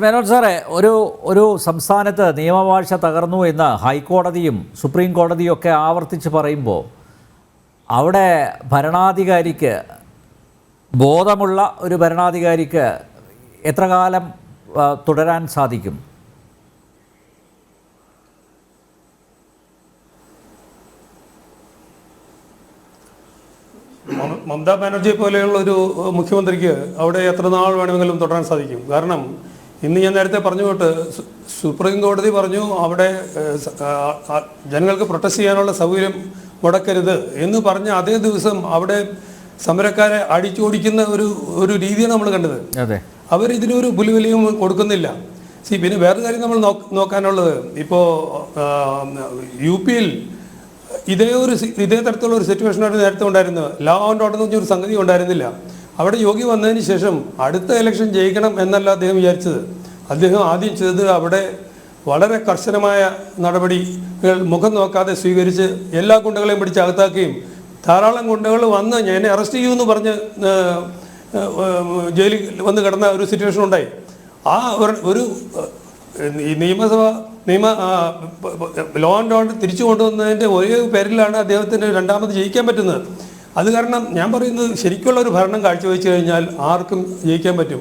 മേനോൻ സാറേ, ഒരു സംസ്ഥാനത്ത് നിയമവാഴ്ച തകർന്നു എന്ന് ഹൈക്കോടതിയും സുപ്രീം കോടതിയും ഒക്കെ ആവർത്തിച്ച് പറയുമ്പോൾ അവിടെ ഭരണാധികാരിക്ക്, ബോധമുള്ള ഒരു ഭരണാധികാരിക്ക് എത്ര കാലം തുടരാൻ സാധിക്കും? മമതാ ബാനർജിയെ പോലെയുള്ള ഒരു മുഖ്യമന്ത്രിക്ക് അവിടെ എത്ര നാൾ വേണമെങ്കിലും തുടരാൻ സാധിക്കും. കാരണം ഇന്ന് ഞാൻ നേരത്തെ പറഞ്ഞു തൊട്ട് സുപ്രീം കോടതി പറഞ്ഞു അവിടെ ജനങ്ങൾക്ക് പ്രൊട്ടസ്റ്റ് ചെയ്യാനുള്ള സൗകര്യം മുടക്കരുത് എന്ന് പറഞ്ഞ അതേ ദിവസം അവിടെ സമരക്കാരെ അടിച്ചോടിക്കുന്ന ഒരു രീതിയാണ് നമ്മൾ കണ്ടത്. അവരിതിനൊരു പുലിവിലയും കൊടുക്കുന്നില്ല. പിന്നെ വേറൊരു കാര്യം നമ്മൾ നോക്കാനുള്ളത്, ഇപ്പോൾ UP-യിൽ ഇതേ തരത്തിലുള്ള ഒരു സിറ്റുവേഷനാണ് നേരത്തെ ഉണ്ടായിരുന്നത്. ലോ ആൻഡ് ഓർഡർ എന്ന് പറഞ്ഞൊരു സംഗതി ഉണ്ടായിരുന്നില്ല. അവിടെ യോഗി വന്നതിന് ശേഷം അടുത്ത ഇലക്ഷൻ ജയിക്കണം എന്നല്ല അദ്ദേഹം വിചാരിച്ചത്. അദ്ദേഹം ആദ്യം ചെയ്തത് അവിടെ വളരെ കർശനമായ നടപടികൾ മുഖം നോക്കാതെ സ്വീകരിച്ച് എല്ലാ ഗുണ്ടകളെയും പിടിച്ച് അകത്താക്കുകയും ധാരാളം ഗുണ്ടകൾ വന്ന് എന്നെ അറസ്റ്റ് ചെയ്യുമെന്ന് പറഞ്ഞ് ജയിലിൽ വന്ന് കിടന്ന ഒരു സിറ്റുവേഷൻ ഉണ്ടായി. ആ ഒരു ലോ ആൻഡ് ഓർഡർ തിരിച്ചു കൊണ്ടുവന്നതിൻ്റെ ഒരേ പേരിലാണ് അദ്ദേഹത്തിന് രണ്ടാമത് ജയിക്കാൻ പറ്റുന്നത്. അത് കാരണം ഞാൻ പറയുന്നത്, ശരിക്കുള്ള ഒരു ഭരണം കാഴ്ചവെച്ച് കഴിഞ്ഞാൽ ആർക്കും ജയിക്കാൻ പറ്റും.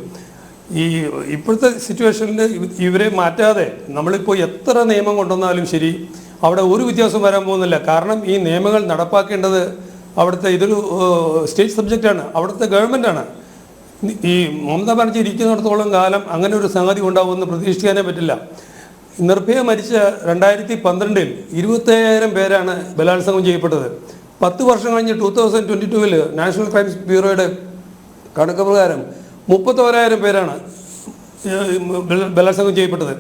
ഇപ്പോഴത്തെ സിറ്റുവേഷനിൽ ഇവരെ മാറ്റാതെ നമ്മളിപ്പോൾ എത്ര നിയമം കൊണ്ടുവന്നാലും ശരി, അവിടെ ഒരു വ്യത്യാസം വരാൻ പോകുന്നില്ല. കാരണം ഈ നിയമങ്ങൾ നടപ്പാക്കേണ്ടത് അവിടുത്തെ ഇതൊരു സ്റ്റേറ്റ് സബ്ജക്റ്റാണ്, അവിടുത്തെ ഗവൺമെൻറ്റാണ്. ഈ മമതാ ബാനർജി ഇരിക്കുന്നിടത്തോളം കാലം അങ്ങനെ ഒരു സംഗതി ഉണ്ടാവുമെന്ന് പ്രതീക്ഷിക്കാനേ പറ്റില്ല. നിർഭയ മരിച്ച 2012 25,000 പേരാണ് ബലാത്സംഗം ചെയ്യപ്പെട്ടത്. 10 വർഷം കഴിഞ്ഞ് 2022 നാഷണൽ ക്രൈംസ് ബ്യൂറോയുടെ കണക്ക് പ്രകാരം 31,000 പേരാണ് ബലാത്സംഗം ചെയ്യപ്പെട്ടത്.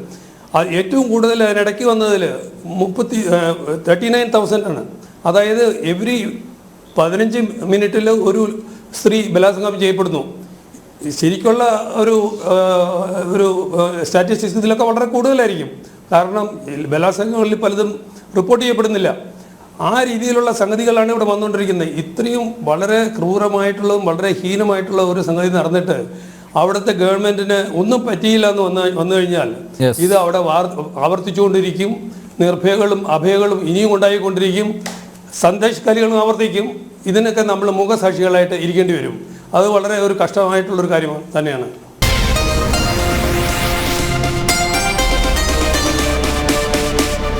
ഏറ്റവും കൂടുതൽ അതിനിടയ്ക്ക് വന്നതിൽ 39,000 ആണ്. അതായത് എവറി 15 മിനിറ്റിൽ ഒരു സ്ത്രീ ബലാത്സംഗം ചെയ്യപ്പെടുന്നു. ശരിക്കുള്ള ഒരു സ്റ്റാറ്റിസ്റ്റിക്സ് ഇതിലൊക്കെ വളരെ കൂടുതലായിരിക്കും. കാരണം ബലാത്സംഗങ്ങളിൽ പലതും റിപ്പോർട്ട് ചെയ്യപ്പെടുന്നില്ല. ആ രീതിയിലുള്ള സംഗതികളാണ് ഇവിടെ വന്നുകൊണ്ടിരിക്കുന്നത്. ഇത്രയും വളരെ ക്രൂരമായിട്ടുള്ളതും വളരെ ഹീനമായിട്ടുള്ള ഒരു സംഗതി നടന്നിട്ട് അവിടുത്തെ ഗവൺമെൻറ്റിന് ഒന്നും പറ്റിയില്ല എന്ന് വന്നു കഴിഞ്ഞാൽ ഇത് അവിടെ ആവർത്തിച്ചുകൊണ്ടിരിക്കും. നിർഭയകളും അഭയകളും ഇനിയും ഉണ്ടായിക്കൊണ്ടിരിക്കും. സന്ദേശകാലികളും ആവർത്തിക്കും. ഇതിനൊക്കെ നമ്മൾ മുഖസാക്ഷികളായിട്ട് ഇരിക്കേണ്ടി വരും. അത് വളരെ ഒരു കഷ്ടമായിട്ടുള്ളൊരു കാര്യം തന്നെയാണ്.